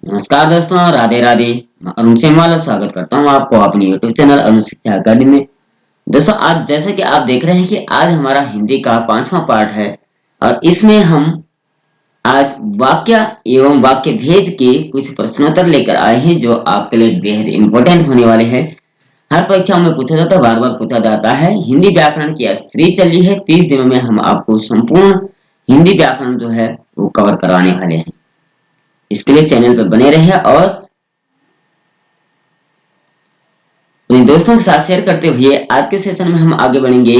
नमस्कार दोस्तों, राधे राधे। मैं अरुण सेमवाल स्वागत करता हूं आपको अपनी यूट्यूब चैनल अरुण शिक्षा अकादमी में। दोस्तों, आज जैसे कि आप देख रहे हैं कि आज हमारा हिंदी का 5वां पार्ट है और इसमें हम आज वाक्य एवं वाक्य भेद के कुछ प्रश्नोत्तर लेकर आए हैं जो आपके लिए बेहद इंपॉर्टेंट होने वाले हैं। हर परीक्षा में पूछा जाता है, बार बार पूछा जाता है। हिंदी व्याकरण की सीरीज चली है, 30 दिनों में हम आपको संपूर्ण हिंदी व्याकरण जो है वो कवर करवाने वाले हैं। इसके लिए चैनल पर बने रहे और अपने दोस्तों के साथ शेयर करते हुए आज के सेशन में हम आगे बढ़ेंगे।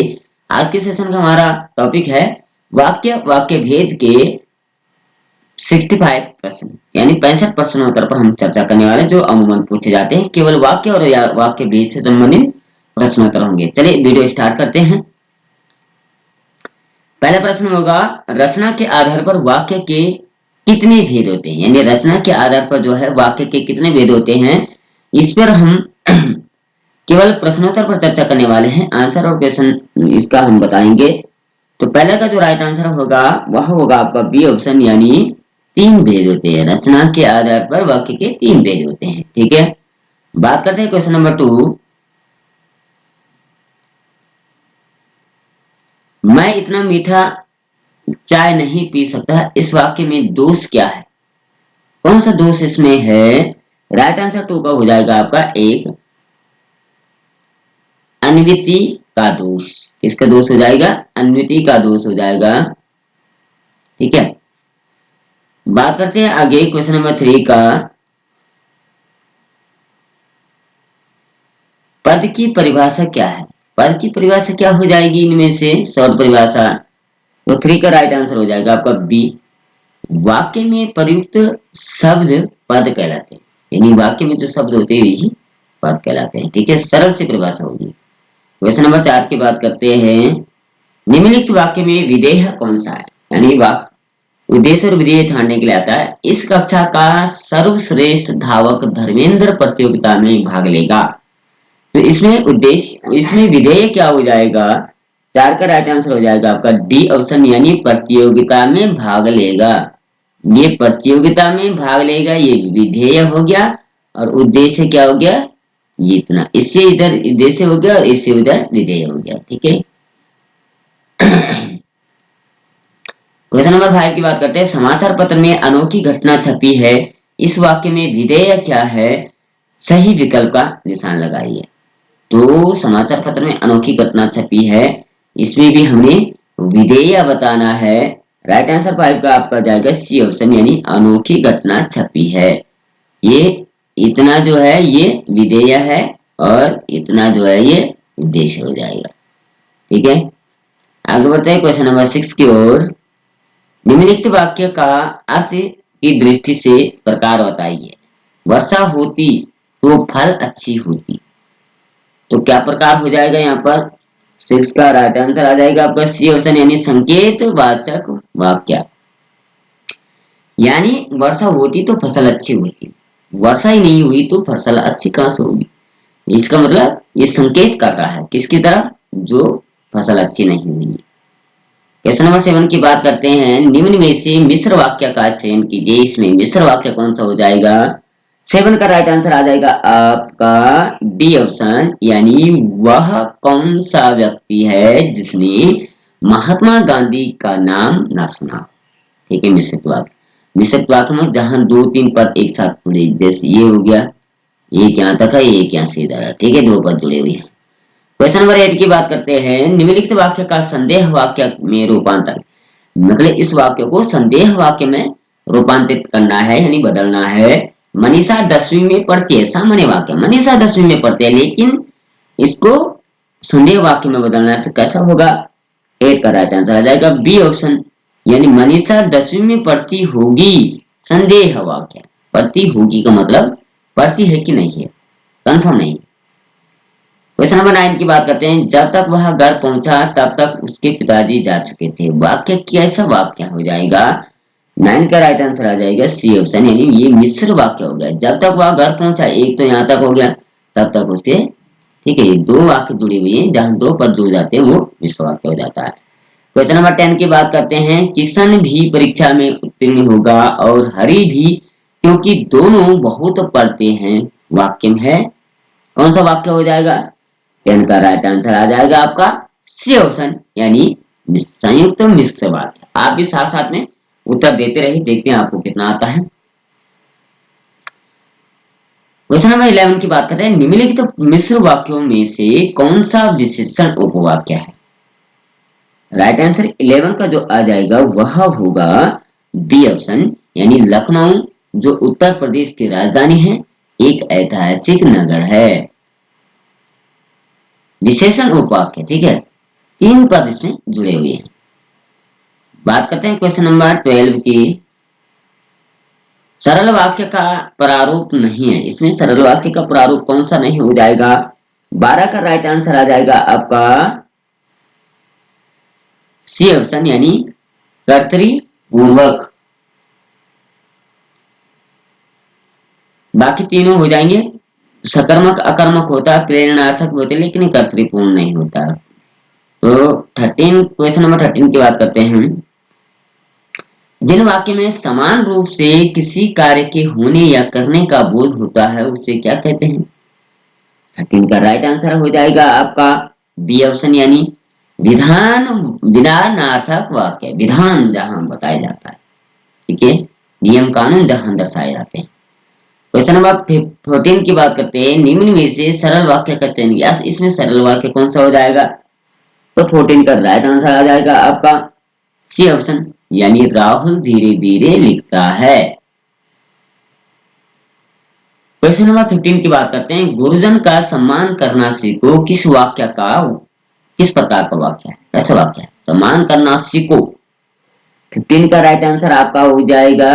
आज के सेशन का हमारा टॉपिक है वाक्य भेद के 65 प्रश्न, यानी 65 प्रश्नों पर हम चर्चा करने वाले हैं जो अमूमन पूछे जाते हैं। केवल वाक्य और वाक्य भेद से संबंधित प्रश्नोत्तर होंगे। चलिए वीडियो स्टार्ट करते हैं। पहला प्रश्न होगा, रचना के आधार पर वाक्य के कितने भेद होते हैं, यानी रचना के आधार पर जो है वाक्य के कितने भेद होते हैं, इस पर हम केवल प्रश्नोत्तर पर चर्चा करने वाले हैं। आंसर और क्वेश्चन इसका हम बताएंगे। तो पहला का जो राइट आंसर होगा वह होगा आपका बी ऑप्शन, यानी 3 भेद होते हैं। रचना के आधार पर वाक्य के 3 भेद होते हैं। ठीक है, बात करते हैं क्वेश्चन नंबर 2। मैं इतना मीठा चाय नहीं पी सकता, इस वाक्य में दोष क्या है? कौन सा दोष इसमें है? राइट आंसर 2 का हो जाएगा आपका 1, अन्विति का दोष। किसका दोष हो जाएगा? अन्विति का दोष हो जाएगा। ठीक है, बात करते हैं आगे क्वेश्चन नंबर 3 का। पद की परिभाषा क्या है? पद की परिभाषा क्या हो जाएगी इनमें से? शॉर्ट परिभाषा। तो 3 का राइट आंसर हो जाएगा आपका बी। वाक्य में प्रयुक्त शब्द पद कहलाते हैं, यानी वाक्य में जो शब्द होते हैं यही पद कहलाते हैं। ठीक है, सरल सी परिभाषा होगी। क्वेश्चन नंबर 4 की बात करते हैं। निम्नलिखित वाक्य में विधेय कौन सा है? यानी उद्देश्य और विधेय छानने के लिए आता है। इस कक्षा का सर्वश्रेष्ठ धावक धर्मेंद्र प्रतियोगिता में भाग लेगा। तो इसमें विधेय क्या हो जाएगा? 4 का राइट आंसर हो जाएगा आपका डी ऑप्शन, यानी प्रतियोगिता में भाग लेगा। ये प्रतियोगिता में भाग लेगा, ये विधेय हो गया। और उद्देश्य क्या हो गया? ये इतना, इससे इधर उद्देश्य हो गया और इससे उधर विधेय हो गया। ठीक है, क्वेश्चन नंबर 5 की बात करते हैं। समाचार पत्र में अनोखी घटना छपी है, इस वाक्य में विधेय क्या है? सही विकल्प का निशान लगाइए। तो समाचार पत्र में अनोखी घटना छपी है, इसमें भी हमें विधेय बताना है। राइट आंसर 5 का आपका जाएगा सी ऑप्शन, यानी अनोखी घटना छपी है। ये इतना जो है ये विधेय है और इतना जो है ये उद्देश्य हो जाएगा। ठीक है, आगे बढ़ते हैं क्वेश्चन नंबर 6 की ओर। निम्नलिखित वाक्य का अर्थ की दृष्टि से प्रकार बताइए। वर्षा होती तो फल अच्छी होती। तो क्या प्रकार हो जाएगा यहाँ पर? 6 का राइट आंसर आ जाएगा आपका सी ऑप्शन, यानी संकेत वाचक वाक्य। यानी वर्षा होती तो फसल अच्छी होती, वर्षा ही नहीं हुई तो फसल अच्छी कहां से होगी? इसका मतलब ये संकेत कर रहा है किसकी तरफ? जो फसल अच्छी नहीं हुई। क्वेश्चन नंबर 7 की बात करते हैं। निम्न में से मिश्र वाक्य का चयन कीजिए। इसमें मिश्र वाक्य कौन सा हो जाएगा? 7 का राइट आंसर आ जाएगा आपका डी ऑप्शन, यानी वह कौन सा व्यक्ति है जिसने महात्मा गांधी का नाम ना सुना। ठीक है, मिश्रित वाक्य। मिश्रित वाक्य में जहां 2-3 पद एक साथ जुड़े, जैसे ये हो गया, एक यहाँ तक है, एक यहाँ से इधर है। ठीक है, 2 पद जुड़े हुए हैं। क्वेश्चन नंबर 8 की बात करते हैं। निम्नलिखित वाक्य का संदेह वाक्य में रूपांतर, मतलब इस वाक्य को संदेह वाक्य में रूपांतरित करना है, यानी बदलना है। मनीषा 10वीं में पढ़ती है, सामान्य वाक्य मनीषा 10वीं में पढ़ती है, लेकिन इसको संदेह वाक्य में बदलना है। तो कैसा होगा? 8 का राइट आंसर आ जाएगा बी ऑप्शन, यानी मनीषा 10वीं में पढ़ती होगी। संदेह वाक्य, पढ़ती होगी का मतलब पढ़ती है कि नहीं है, कंफर्म नहीं। क्वेश्चन नंबर 9 की बात करते हैं। जब तक वह घर पहुंचा तब तक उसके पिताजी जा चुके थे। वाक्य कैसा वाक्य हो जाएगा? 9 का राइट आंसर आ जाएगा सी ऑप्शन, यानी ये मिश्र वाक्य हो गया। जब तक वह घर पहुंचा, एक तो यहाँ तक हो गया, तब तक उसके, ठीक है, 2 वाक्य जुड़े हुए हैं, जहां 2 पद जुड़ जाते हैं वो मिश्र वाक्य हो जाता है। क्वेश्चन नंबर 10 की बात करते हैं। किशन भी परीक्षा में उत्तीर्ण होगा और हरि भी क्योंकि दोनों बहुत पढ़ते हैं वाक्य में है। कौन सा वाक्य हो जाएगा? टेन का राइट आंसर आ जाएगा आपका सी ऑप्शन, यानी संयुक्त मिश्र वाक्य। आप भी साथ साथ में उत्तर देते रहिए, देखते हैं आपको कितना आता है। क्वेश्चन नंबर 11 की बात करते हैं, निम्नलिखित मिश्र वाक्यों में से कौन सा विशेषण उपवाक्य है? राइट आंसर 11 का जो आ जाएगा वह होगा बी ऑप्शन, यानी लखनऊ जो उत्तर प्रदेश की राजधानी है, एक ऐतिहासिक नगर है। विशेषण उपवाक्य, ठीक है, 3 पद इसमें जुड़े हुए हैं। बात करते हैं क्वेश्चन नंबर 12 की। सरल वाक्य का प्रारूप नहीं है, इसमें सरल वाक्य का प्रारूप कौन सा नहीं हो जाएगा? 12 का राइट आंसर आ जाएगा आपका सी ऑप्शन, यानी कर्तरीपूर्वक। बाकी तीनों हो जाएंगे। सकर्मक अकर्मक होता है, प्रेरणार्थक होते हैं, लेकिन कर्तरीपूर्ण नहीं होता। तो 13, क्वेश्चन नंबर 13 की बात करते हैं। जिन वाक्य में समान रूप से किसी कार्य के होने या करने का बोध होता है उसे क्या कहते हैं? 13 का राइट आंसर हो जाएगा आपका बी ऑप्शन, यानी विधान विधानार्थक वाक्य। विधान जहां बताया जाता है, ठीक है, नियम कानून जहां दर्शाए जाते हैं। क्वेश्चन नंबर 14 की बात करते हैं, निम्न में से सरल वाक्य का चयन किया, इसमें सरल वाक्य कौन सा हो जाएगा? तो 14 का राइट आंसर आ जाएगा आपका सी ऑप्शन, यानी राहुल धीरे धीरे लिखता है। क्वेश्चन नंबर 15 की बात करते हैं, गुरुजन का सम्मान करना सीखो, किस वाक्य का, किस प्रकार का वाक्य है? ऐसा वाक्य है, सम्मान करना सीखो। 15 का राइट आंसर आपका हो जाएगा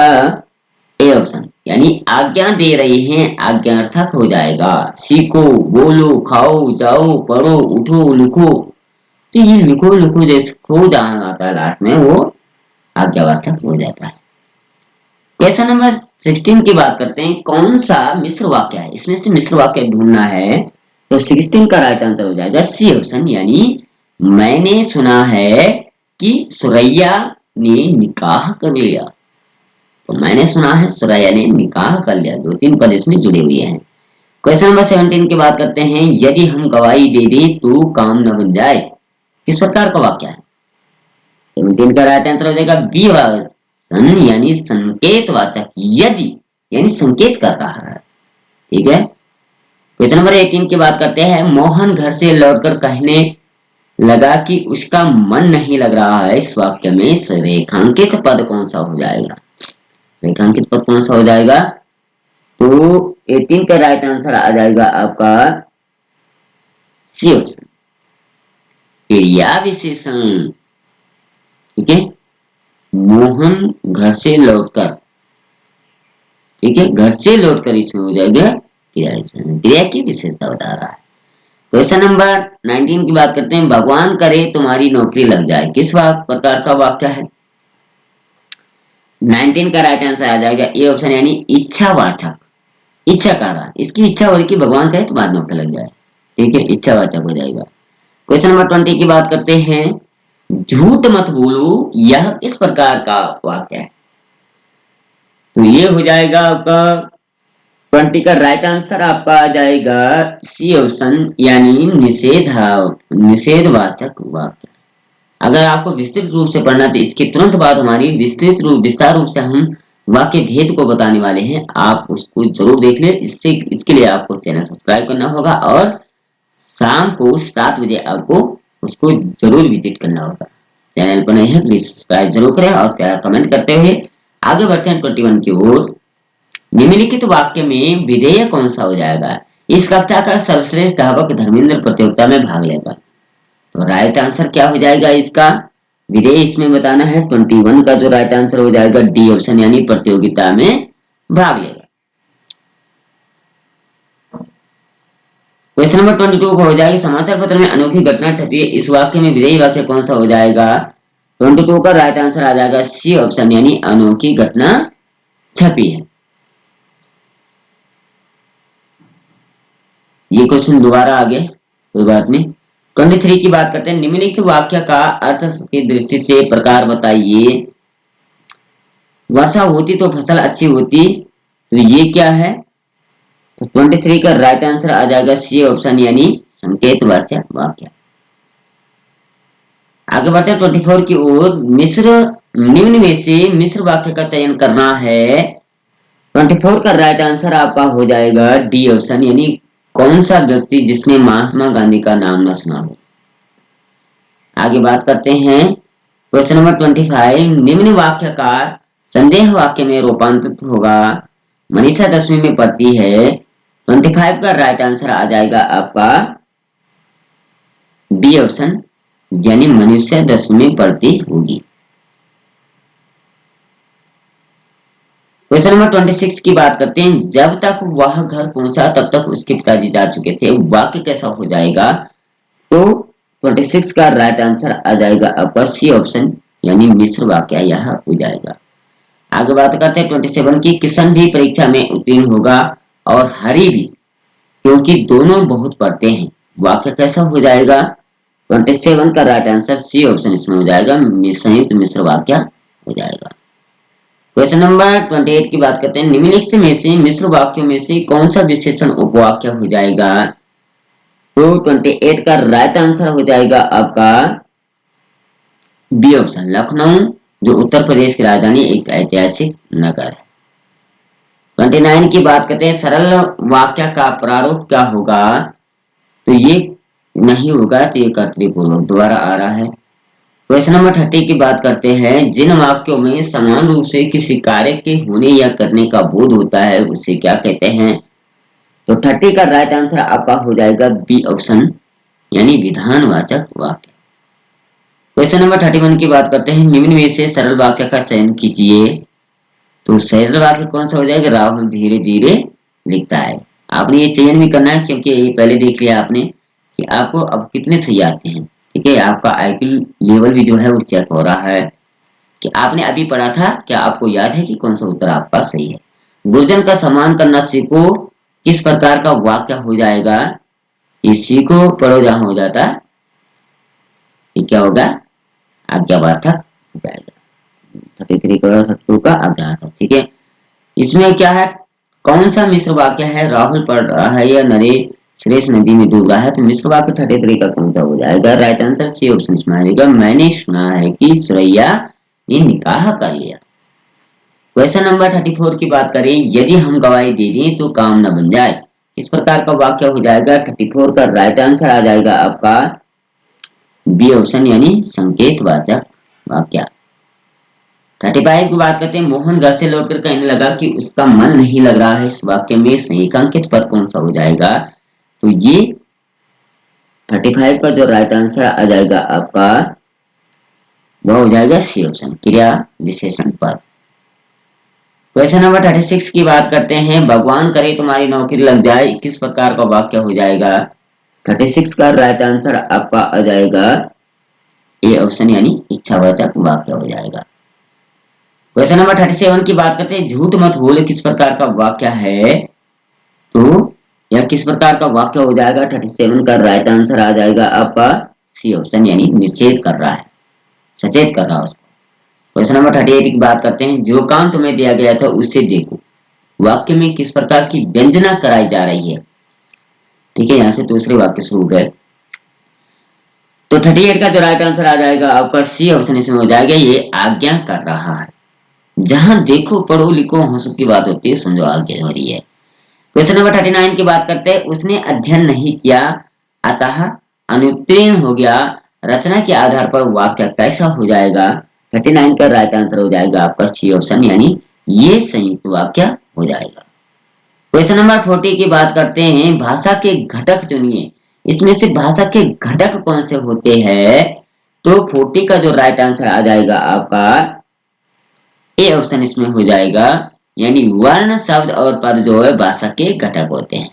ए ऑप्शन, यानी आज्ञा दे रहे हैं, आज्ञार्थक हो जाएगा। सीखो, बोलो, खाओ, जाओ, पढ़ो, उठो, लिखो। तो ये लिखो लिखो जैसे खो जाना आता है लास्ट में, वो आज्ञार्थक हो जाता है। क्वेश्चन नंबर 16 की बात करते हैं, कौन सा मिश्र वाक्य है? इसमें से मिश्र वाक्य ढूंढना है, तो 16 का राइट आंसर हो जाएगा सी ऑप्शन, यानी मैंने सुना है कि सुरैया ने निकाह कर लिया। तो मैंने सुना है सुरैया ने निकाह कर लिया, 2-3 पद इसमें जुड़े हुए हैं। क्वेश्चन नंबर 17 की बात करते हैं, यदि हम गवाही दे दें तो काम न बन जाए, किस प्रकार का वाक्य है? 17 का राइट आंसर हो जाएगा बी ऑप्शन, यानी संकेतवाचक। यदि यानी संकेत कर रहा है, ठीक है। क्वेश्चन नंबर 18 की बात करते हैं, मोहन घर से लौटकर कहने लगा कि उसका मन नहीं लग रहा है, इस वाक्य में रेखांकित पद कौन सा हो जाएगा? रेखांकित पद कौन सा हो जाएगा? तो 18 का राइट आंसर आ जाएगा आपका सी ऑप्शन, क्रिया विशेषण, ठीक है। मोहन घर से लौटकर, ठीक है, घर से लौटकर इसमें हो जाएगा क्रिया विशेषण, क्रिया की विशेषता बता रहा है। क्वेश्चन नंबर 19 की बात करते हैं, भगवान करे तुम्हारी नौकरी लग जाए, किस प्रकार का वाक्य है? 19 का राइट आंसर आ जाएगा ए ऑप्शन, यानी इच्छावाचक। इच्छा का रहा, इसकी इच्छा हो रही कि भगवान करे तुम्हारी नौकरी लग जाए, ठीक है, इच्छावाचक हो जाएगा। क्वेश्चन नंबर 20 की बात करते हैं, झूठ मत बोलो, यह इस प्रकार का वाक्य है। तो ये हो जाएगा आपका 20 का राइट आंसर आपका आ जाएगा सी ऑप्शन, यानी निषेधवाचक वाक्य। अगर आपको विस्तृत रूप से पढ़ना तो इसके तुरंत बाद हमारी विस्तार रूप से हम वाक्य भेद को बताने वाले हैं, आप उसको जरूर देख ले। इसके लिए आपको चैनल सब्सक्राइब करना होगा और शाम को 7 बजे आपको उसको जरूर विजिट करना होगा। चैनल पर नहीं है प्लीज सब्सक्राइब जरूर करें और प्यार कमेंट करते हुए आगे बढ़ते हैं 21 की ओर। निम्नलिखित वाक्य में विधेय कौन सा हो जाएगा? इस कक्षा का सर्वश्रेष्ठ धावक धर्मेंद्र प्रतियोगिता में भाग लेगा। तो राइट आंसर क्या हो जाएगा इसका? विधेय इसमें बताना है। 21 का जो राइट आंसर हो जाएगा डी ऑप्शन, यानी प्रतियोगिता में भाग लेगा। क्वेश्चन नंबर 22 को हो जाएगी, समाचार पत्र में अनोखी घटना छपी है, इस वाक्य में विधेयी वाक्य कौन सा हो जाएगा? 22 का राइट आंसर आ जाएगा सी ऑप्शन, यानी अनोखी घटना छपी है। ये क्वेश्चन दोबारा आ गया, कोई बात नहीं। 23 की बात करते हैं, निम्नलिखित वाक्य का अर्थ की दृष्टि से प्रकार बताइए। वर्षा होती तो फसल अच्छी होती, तो ये क्या है, तो 23 का राइट आंसर आ जाएगा सी ऑप्शन, यानी संकेतवाचक वाक्य। आगे बढ़ते हैं 24 की ओर। मिश्र, निम्न में से मिश्र वाक्य का चयन करना है। 24 का राइट आंसर आपका हो जाएगा डी ऑप्शन, यानी कौन सा व्यक्ति जिसने महात्मा गांधी का नाम न सुना हो। आगे बात करते हैं क्वेश्चन नंबर 25। निम्न वाक्य का संदेह वाक्य में रूपांतरित होगा। मनीषा 10वीं में पढ़ती है। 25 का राइट आंसर आ जाएगा आपका बी ऑप्शन, यानी मनुष्य 10वीं में पढ़ती होगी। क्वेश्चन नंबर 26 की बात करते हैं। जब तक वह घर पहुंचा तब तक उसके पिताजी जा चुके थे। वाक्य कैसा हो जाएगा, तो 26 का राइट आंसर आ जाएगा आपका सी ऑप्शन, यानी मिश्र वाक्य यह हो जाएगा। आगे बात करते हैं 27 की। किशन भी परीक्षा में उत्तीर्ण होगा और हरि भी, क्योंकि दोनों बहुत पढ़ते हैं। वाक्य कैसा हो जाएगा, 27 का राइट आंसर सी ऑप्शन इसमें हो जाएगा, संयुक्त मिश्र वाक्य हो जाएगा। क्वेश्चन नंबर 28 की बात करते हैं। निम्नलिखित में से मिश्र वाक्यों में से कौन सा विशेषण उपवाक्य हो जाएगा, तो 28 का राइट आंसर हो जाएगा आपका बी ऑप्शन, लखनऊ, जो उत्तर प्रदेश की राजधानी एक ऐतिहासिक नगर है। 29 की बात करते हैं। सरल वाक्य का प्रारूप क्या होगा, तो ये नहीं होगा, तो ये कर्तृपूर्वक द्वारा आ रहा है। क्वेश्चन नंबर 30 की बात करते हैं। जिन वाक्यों में समान रूप से किसी कार्य के होने या करने का बोध होता है उसे क्या कहते हैं, तो 30 का राइट आंसर आपका हो जाएगा बी ऑप्शन, यानी विधानवाचक वाक्य। क्वेश्चन नंबर 31 की बात करते हैं। निम्न में से सरल वाक्य का चयन कीजिए, तो सरल वाक्य कौन सा हो जाएगा, राहुल धीरे धीरे लिखता है। आपने ये चयन भी करना है, क्योंकि ये पहले देख लिया आपने कि आपको अब कितने सही आते हैं। ठीक है, आपका आईक्यू लेवल भी जो है वो चेक हो रहा है कि आपने अभी पढ़ा था, क्या आपको याद है कि कौन सा उत्तर आपका सही है। गुरजन का सम्मान करना सीखो, किस प्रकार का वाक्य हो जाएगा, ये सीखो पढ़ो जहां हो जाता ये क्या होगा, आज्ञावार्थक हो जाएगा। 33 करोड़ 32 का आज्ञावार्थक। ठीक है, इसमें क्या है, कौन सा मिश्र वाक्य है, राहुल पढ़ रहा है या नरेश सुरेश नदी में डूब रहा है, तो मिश्र वाक्य 33 का कौन सा हो जाएगा, राइट आंसर सी ऑप्शन इसमें आएगा, मैंने सुना है कि सुरैया ने निकाह कर लिया। क्वेश्चन नंबर 34 की बात करें। यदि हम गवाही दे दें तो काम न बन जाए, इस प्रकार का वाक्य हो जाएगा। 34 का राइट आंसर आ जाएगा आपका बी ऑप्शन, यानी संकेतवाचक वाक्य। 35 की बात करते हैं। मोहन घर से लौटकर कहने लगा कि उसका मन नहीं लग रहा है। इस वाक्य में संकेत पद कौन सा हो जाएगा, तो ये 35 का जो राइट आंसर आ जाएगा आपका वह हो जाएगा सी ऑप्शन, क्रिया विशेषण पद। क्वेश्चन नंबर 36 की बात करते हैं। भगवान करे तुम्हारी नौकरी लग जाए, किस प्रकार का वाक्य हो जाएगा, 36 का राइट आंसर आपका आ जाएगा ए ऑप्शन, यानी इच्छावाचक वाक्य हो जाएगा। क्वेश्चन नंबर 37 की बात करते हैं। झूठ मत बोले, किस प्रकार का वाक्य है, तो यह किस प्रकार का वाक्य हो जाएगा, 37 का राइट आंसर आ जाएगा आपका सी ऑप्शन, यानी निषेध कर रहा है, सचेत कर रहा है उसको। क्वेश्चन नंबर 38 की बात करते हैं। जो काम तुम्हें दिया गया था उसे देखो, वाक्य में किस प्रकार की व्यंजना कराई जा रही है। ठीक है, यहाँ से दूसरे वाक्य शुरू गए, तो 38 का जो राइट आंसर आ जाएगा आपका सी ऑप्शन इसमें हो जाएगा, ये आज्ञा कर रहा है। जहां देखो पढ़ो लिखो हंसो की बात होती है, समझो आज्ञा हो रही है। क्वेश्चन नंबर 39 की बात करते हैं। उसने अध्ययन नहीं किया अतः अनुत्तीर्ण हो गया, रचना के आधार पर वाक्य कैसा हो जाएगा, 39 का राइट आंसर हो जाएगा आपका सी ऑप्शन, यानी ये संयुक्त वाक्य हो जाएगा। क्वेश्चन नंबर 40 की बात करते हैं। भाषा के घटक चुनिए, इसमें से भाषा के घटक कौन से होते हैं, तो 40 का जो राइट आंसर आ जाएगा आपका ए ऑप्शन इसमें हो जाएगा, यानी वर्ण शब्द और पद जो है भाषा के घटक होते हैं।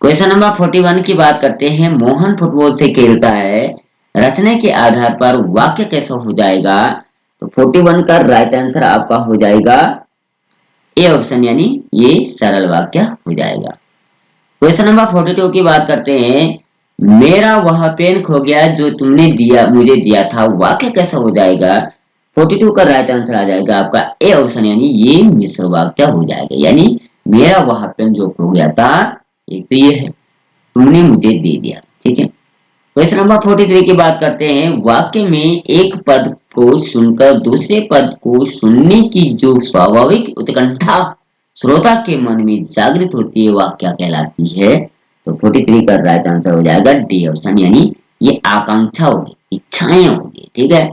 क्वेश्चन नंबर 41 की बात करते हैं। मोहन फुटबॉल से खेलता है, रचना के आधार पर वाक्य कैसा हो जाएगा, तो 41 का राइट आंसर आपका हो जाएगा ए ऑप्शन, यानी ये सरल वाक्य हो जाएगा। क्वेश्चन नंबर 42 की बात करते हैं। मेरा वह पेन खो गया जो तुमने मुझे दिया था, वाक्य कैसा हो जाएगा, 42 का राइट आंसर आ जाएगा आपका ए ऑप्शन, यानी ये मिश्र वाक्य हो जाएगा। यानी मेरा वह पेन जो खो गया था, एक तो ये है, तुमने मुझे दे दिया। ठीक है, क्वेश्चन नंबर 43 की बात करते हैं। वाक्य में एक पद को सुनकर दूसरे पद को सुनने की जो स्वाभाविक उत्कंठा श्रोता के मन में जागृत होती है, वह क्या कहलाती है? तो 43 का राइट आंसर हो जाएगा डी ऑप्शन, यानी ये आकांक्षा होगी, इच्छाएं होगी। ठीक है,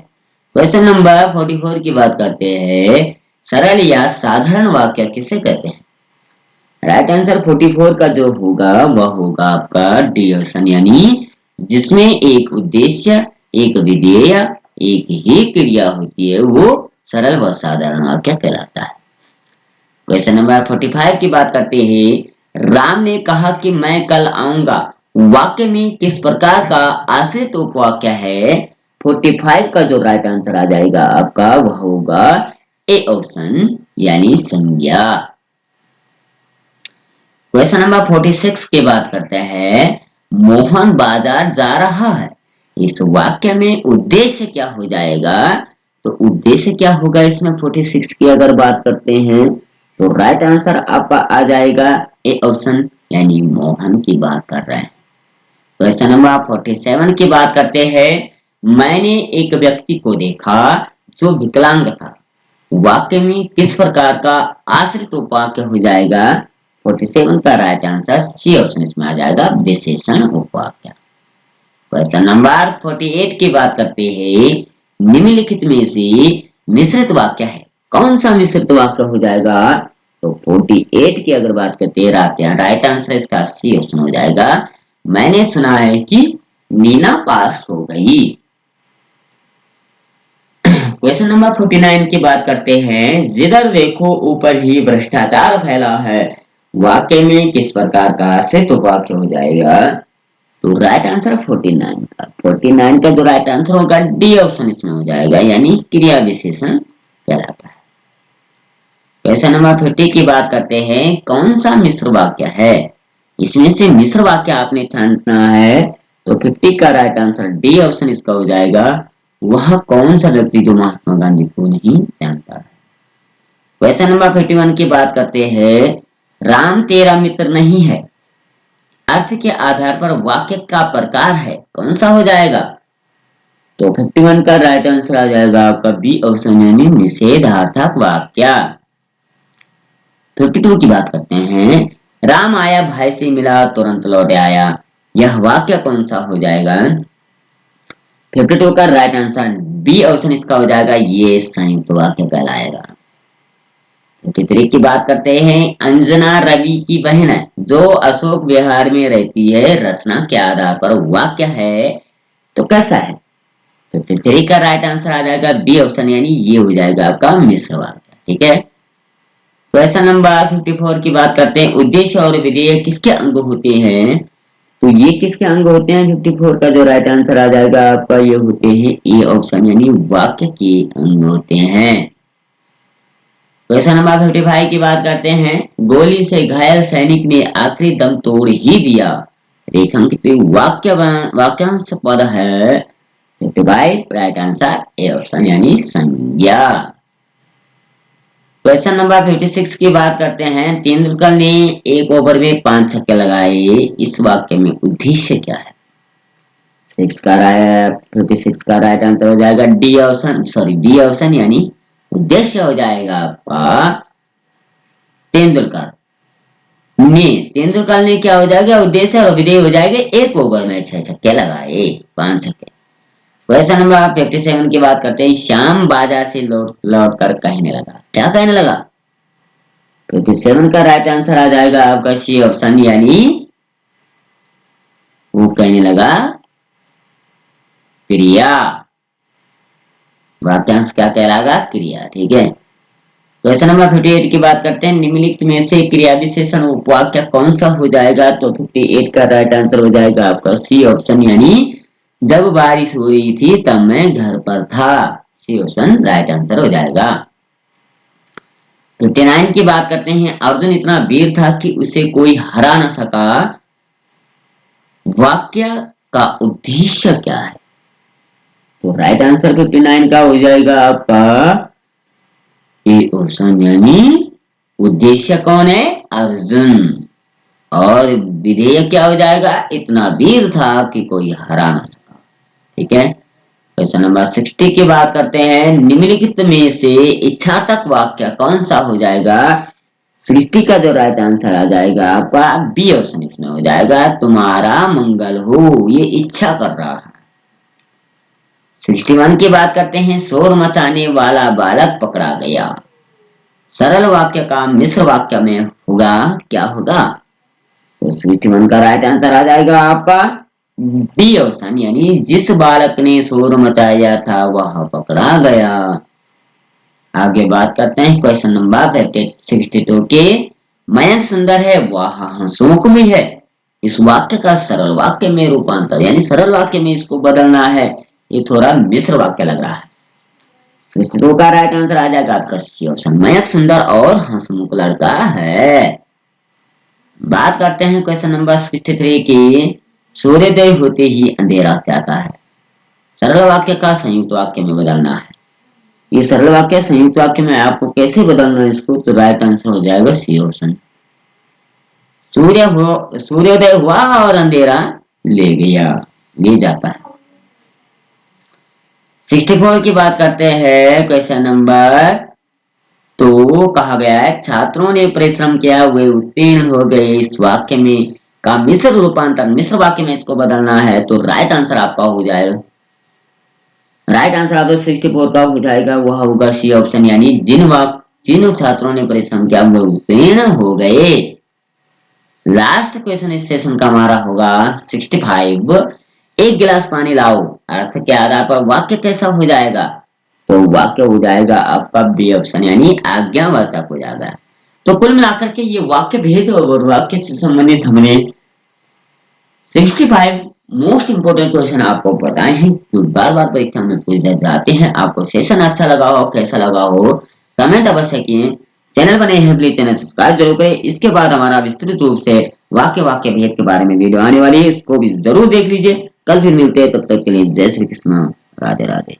क्वेश्चन नंबर 44 की बात करते हैं। सरल या साधारण वाक्य किसे कहते हैं? राइट आंसर 44 का जो होगा वह होगा आपका डी ऑप्शन, यानी जिसमें एक उद्देश्य, एक विधेय, एक ही क्रिया होती है, वो सरल व साधारण वाक्य कहलाता है। क्वेश्चन नंबर 45 की बात करते हैं। राम ने कहा कि मैं कल आऊंगा, वाक्य में किस प्रकार का आश्रित उपवाक्य है? 45 का जो राइट आंसर आ जाएगा आपका वह होगा ए ऑप्शन, यानी संज्ञा। क्वेश्चन नंबर 46 की बात करते हैं। मोहन बाजार जा रहा है, इस वाक्य में उद्देश्य क्या हो जाएगा? तो उद्देश्य क्या होगा इसमें 46 की अगर बात करते हैं तो राइट आंसर आपका आ जाएगा ए ऑप्शन, यानी मोहन की बात कर रहे हैं। क्वेश्चन नंबर 47 की बात करते हैं। मैंने एक व्यक्ति को देखा जो विकलांग था, वाक्य में किस प्रकार का आश्रित उपवाक्य हो जाएगा? 47 का राइट आंसर सी ऑप्शन इसमें आ जाएगा, विशेषण उपवाक्य। क्वेश्चन नंबर 48 की बात करते हैं। निम्नलिखित में से मिश्रित वाक्य है, कौन सा मिश्रित वाक्य हो जाएगा? तो 48 की अगर बात करते हैं राइट आंसर इसका सी ऑप्शन हो जाएगा। मैंने सुना है कि नीना पास हो गई। क्वेश्चन नंबर 49 की बात करते हैं। जिधर देखो ऊपर ही भ्रष्टाचार फैला है, वाक्य में किस प्रकार का आश्रित वाक्य हो जाएगा? तो राइट आंसर 49 का जो राइट आंसर होगा डी ऑप्शन इसमें हो जाएगा, यानी क्रिया विशेषण कहलाता है। क्वेश्चन नंबर 50 की बात करते हैं। कौन सा मिश्र वाक्य है? इसमें से मिश्र वाक्य आपने छांटना है, तो 50 का राइट आंसर डी ऑप्शन इसका हो जाएगा। वह कौन सा व्यक्ति जो महात्मा गांधी को नहीं जानता है? क्वेश्चन नंबर 51 की बात करते हैं। राम तेरा मित्र नहीं है, अर्थ के आधार पर वाक्य का प्रकार है, कौन सा हो जाएगा? तो 51 का राइट आंसर आ जाएगा आपका बी ऑप्शन, यानी निषेधार्थक वाक्य। 52 की बात करते हैं। राम आया, भाई से मिला, तुरंत लौट आया, यह वाक्य कौन सा हो जाएगा? 52 का राइट आंसर बी ऑप्शन इसका हो जाएगा, ये संयुक्त वाक्य कहलाएगा। 53 की बात करते हैं। अंजना रवि की बहन है जो अशोक विहार में रहती है, रचना के आधार पर वाक्य है, तो कैसा है? 53 का राइट आंसर आ जाएगा बी ऑप्शन, यानी ये हो जाएगा आपका मिश्र वाक्य। ठीक है, क्वेश्चन नंबर 54 की बात करते हैं। उद्देश्य और विधेय किसके अंग होते हैं? तो ये किसके अंग होते हैं? 54 का जो राइट आंसर आ जाएगा आपका ये होते हैं ए ऑप्शन, यानी वाक्य के अंग होते हैं। क्वेश्चन नंबर 55 की बात करते हैं। गोली से घायल सैनिक ने आखिरी दम तोड़ ही दिया, रेखांकित वाक्यांश पद है। 55 राइट आंसर ए ऑप्शन, यानी संज्ञा। क्वेश्चन नंबर 56 की बात करते हैं। तेंदुलकर ने एक ओवर में 5 छक्के लगाए, इस वाक्य में उद्देश्य क्या है? 56 का राइट आंसर हो जाएगा D option, sorry B option, यानी उद्देश्य हो जाएगा आपका तेंदुलकर ने क्या हो जाएगा? उद्देश्य और विधेय हो जाएगा, एक ओवर में 6 छक्के लगाए, 5 छक्के। क्वेश्चन नंबर 57 की बात करते हैं। श्याम बाजार से लौट कर कहने लगा, क्या कहने लगा? 57 का राइट आंसर आ जाएगा आपका सी ऑप्शन, यानी वो कहने लगा क्रिया। वाक्यांश क्या कहलाएगा? क्रिया। ठीक है, क्वेश्चन नंबर 58 की बात करते हैं। निम्नलिखित में से क्रिया विशेषण उपवाक्य कौन सा हो जाएगा? तो 58 का राइट आंसर हो जाएगा आपका सी ऑप्शन, यानी जब बारिश हो रही थी तब मैं घर पर था, सी ऑप्शन राइट आंसर हो जाएगा। 59 की बात करते हैं। अर्जुन इतना वीर था कि उसे कोई हरा न सका, वाक्य का उद्देश्य क्या है? तो राइट आंसर 59 का हो जाएगा आपका ए ऑप्शन, यानी उद्देश्य कौन है? अर्जुन। और विधेयक क्या हो जाएगा? इतना वीर था कि कोई हरा ना सका। ठीक है, क्वेश्चन नंबर 60 की बात करते हैं। निम्नलिखित में से इच्छार्थक वाक्य कौन सा हो जाएगा? 60 का जो राइट आंसर आ जाएगा आपका बी ऑप्शन इसमें हो जाएगा, तुम्हारा मंगल हो। ये इच्छा कर रहा है। 61 की बात करते हैं। शोर मचाने वाला बालक पकड़ा गया। सरल वाक्य का मिश्र वाक्य में होगा, क्या होगा? तो 61 का राइट आंसर आ जाएगा आपका बी ऑप्शन, यानी जिस बालक ने शोर मचाया था वह पकड़ा गया। आगे बात करते हैं क्वेश्चन नंबर 62 के। मयंक सुंदर है वह हंसमुख भी है। इस वाक्य का सरल वाक्य में रूपांतर, यानी सरल वाक्य में इसको बदलना है। ये थोड़ा मिश्र वाक्य लग रहा है। 62 का राइट आंसर आ जाएगा आपका सी ऑप्शन, मयंक सुंदर और हंसमुख लड़का है। बात करते हैं क्वेश्चन नंबर 63 की। सूर्योदय होते ही अंधेरा जाता है। सरल वाक्य का संयुक्त वाक्य में बदलना है। ये सरल वाक्य संयुक्त वाक्य में आपको कैसे बदलना है इसको? तो राइट आंसर हो जाएगा सी ऑप्शन, सूर्योदय हुआ और अंधेरा ले गया, ले जाता है। 64 की बात करते हैं क्वेश्चन नंबर। तो कहा गया है छात्रों ने परिश्रम किया वे उत्तीर्ण हो गए। इस वाक्य में का मिश्र रूपांतर, मिश्र वाक्य में इसको बदलना है। तो राइट आंसर आपका हो जाएगा, राइट आंसर आपका 64 का हो जाएगा, वह होगा सी ऑप्शन, यानी जिन छात्रों ने परिश्रम किया वे उत्तीर्ण हो गए। लास्ट क्वेश्चन इस सेशन का हमारा होगा 65। एक गिलास पानी लाओ अर्थ के आधार पर वाक्य कैसा हो जाएगा? तो वाक्य हो जाएगा आपका बी ऑप्शन, यानी आज्ञावाचक हो जाएगा। तो कुल मिलाकर के ये वाक्य भेद और वाक्य से संबंधित हमने 65 मोस्ट इंपोर्टेंट क्वेश्चन आपको बताए हैं जो बार बार परीक्षा में पूछे जाते हैं। आपको सेशन अच्छा लगा हो, कैसा लगा हो, कमेंट अवश्य किए। चैनल बने हैं प्लीज चैनल सब्सक्राइब जरूर करें। इसके बाद हमारा विस्तृत रूप से वाक्य भेद के बारे में वीडियो आने वाली है, इसको भी जरूर देख लीजिए। कल फिर मिलते हैं, तब तक के लिए जय श्री कृष्ण, राधे राधे।